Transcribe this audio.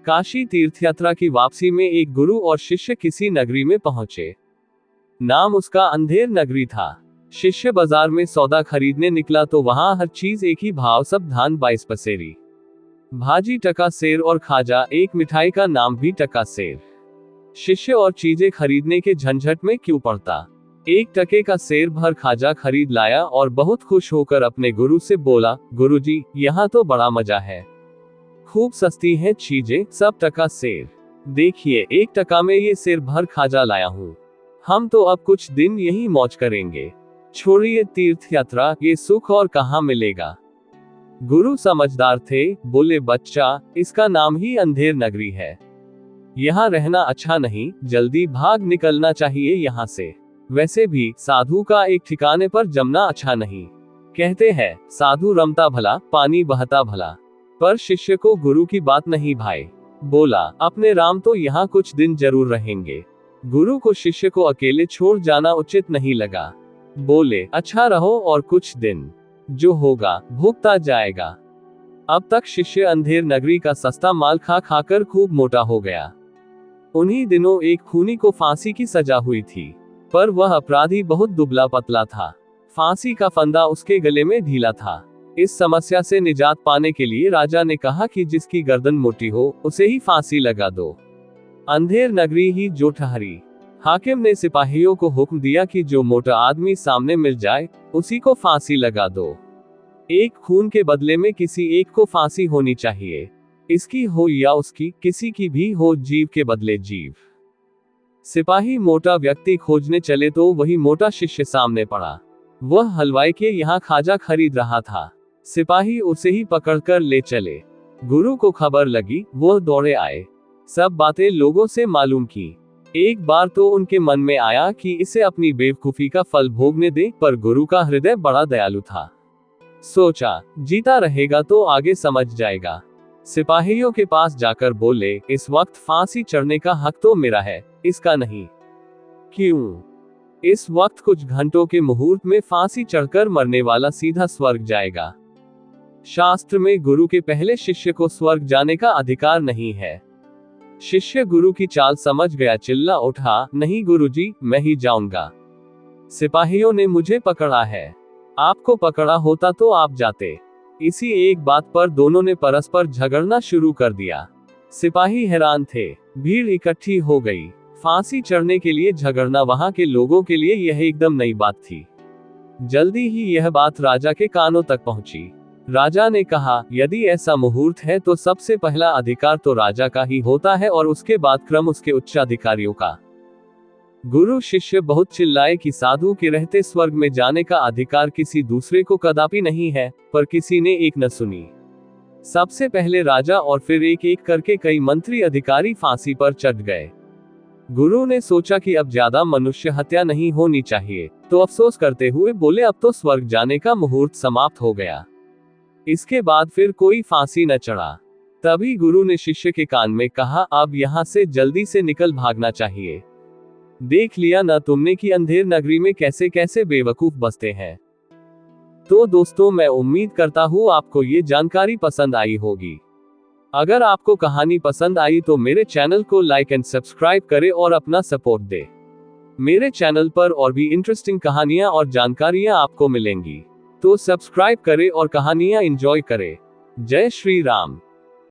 काशी तीर्थयात्रा की वापसी में एक गुरु और शिष्य किसी नगरी में पहुंचे। नाम उसका अंधेर नगरी था। शिष्य बाजार में सौदा खरीदने निकला तो वहां हर चीज एक ही भाव, सब धान 22 पसेरी, भाजी टका सेर और खाजा, एक मिठाई का नाम भी टका सेर। शिष्य और चीजें खरीदने के झंझट में क्यों पड़ता, 1 टके का सेर भर खाजा खरीद लाया और बहुत खुश होकर अपने गुरु से बोला, गुरुजी, यहाँ तो बड़ा मजा है, खूब सस्ती हैं चीजें, सब टका सेर। देखिए 1 टका में ये सेर भर खाजा लाया हूँ। हम तो अब कुछ दिन यही मौज करेंगे, छोड़िए तीर्थ यात्रा, ये सुख और कहाँ मिलेगा। गुरु समझदार थे, बोले, बच्चा, इसका नाम ही अंधेर नगरी है, यहाँ रहना अच्छा नहीं, जल्दी भाग निकलना चाहिए यहाँ से। वैसे भी साधु का एक ठिकाने पर जमना अच्छा नहीं। कहते हैं, साधु रमता भला, पानी बहता भला। पर शिष्य को गुरु की बात नहीं भाई। बोला, अपने राम तो यहाँ कुछ दिन जरूर रहेंगे। गुरु को शिष्य को अकेले छोड़ जाना उचित नहीं लगा। बोले, अच्छा रहो और कुछ दिन, जो होगा भुगता जाएगा। अब तक शिष्य अंधेर नगरी का सस्ता माल खा खाकर खूब मोटा हो गया। उन्हीं दिनों एक खूनी को फांसी की सजा हुई थी, पर वह अपराधी बहुत दुबला पतला था। फांसी का फंदा उसके गले में ढीला था। इस समस्या से निजात पाने के लिए राजा ने कहा कि जिसकी गर्दन मोटी हो उसे ही फांसी लगा दो। अंधेर नगरी ही जो ठहरी। हाकिम ने सिपाहियों को हुक्म दिया कि जो मोटा आदमी सामने मिल जाए उसी को फांसी लगा दो। एक खून के बदले में किसी एक को फांसी होनी चाहिए, इसकी हो या उसकी, किसी की भी हो, जीव के बदले जीव। सिपाही मोटा व्यक्ति खोजने चले तो वही मोटा शिष्य सामने पड़ा। वह हलवाई के यहाँ खाजा खरीद रहा था। सिपाही उसे ही पकड़कर ले चले। गुरु को खबर लगी, वह दौड़े आए, सब बातें लोगों से मालूम की। एक बार तो उनके मन में आया कि इसे अपनी बेवकूफी का फल भोगने दे, पर गुरु का हृदय बड़ा दयालु था। सोचा, जीता रहेगा तो आगे समझ जाएगा। सिपाहियों के पास जाकर बोले, इस वक्त फांसी चढ़ने का हक तो मेरा है, इसका नहीं। क्यों? इस वक्त कुछ घंटों के मुहूर्त में फांसी चढ़कर मरने वाला सीधा स्वर्ग जाएगा। शास्त्र में गुरु के पहले शिष्य को स्वर्ग जाने का अधिकार नहीं है। शिष्य गुरु की चाल समझ गया, चिल्ला उठा, नहीं गुरुजी, मैं ही जाऊंगा। सिपाहियों ने मुझे पकड़ा है, आपको पकड़ा होता तो आप जाते। इसी एक बात पर दोनों ने परस्पर झगड़ना शुरू कर दिया। सिपाही हैरान थे, भीड़ इकट्ठी हो गई। फांसी चढ़ने के लिए झगड़ना वहां के लोगों के लिए यह एकदम नई बात थी। जल्दी ही यह बात राजा के कानों तक पहुंची। राजा ने कहा, यदि ऐसा मुहूर्त है तो सबसे पहला अधिकार तो राजा का ही होता है और उसके बाद क्रम उसके उच्चाधिकारियों का। गुरु शिष्य बहुत चिल्लाए कि साधु के रहते स्वर्ग में जाने का अधिकार किसी दूसरे को कदापि नहीं है, पर किसी ने एक न सुनी। सबसे पहले राजा और फिर एक एक करके कई मंत्री अधिकारी फांसी पर चढ़ गए। गुरु ने सोचा कि अब ज्यादा मनुष्य हत्या नहीं होनी चाहिए, तो अफसोस करते हुए बोले, अब तो स्वर्ग जाने का मुहूर्त समाप्त हो गया, इसके बाद फिर कोई फांसी न चढ़ा। तभी गुरु ने शिष्य के कान में कहा, अब यहाँ से जल्दी से निकल भागना चाहिए। देख लिया ना तुमने कि अंधेर नगरी में कैसे कैसे बेवकूफ बसते हैं। तो दोस्तों, मैं उम्मीद करता हूँ आपको ये जानकारी पसंद आई होगी। अगर आपको कहानी पसंद आई तो मेरे चैनल को लाइक एंड सब्सक्राइब करें और अपना सपोर्ट दे। मेरे चैनल पर और भी इंटरेस्टिंग कहानियां और जानकारियां आपको मिलेंगी, तो सब्सक्राइब करें और कहानियां एंजॉय करें। जय श्री राम।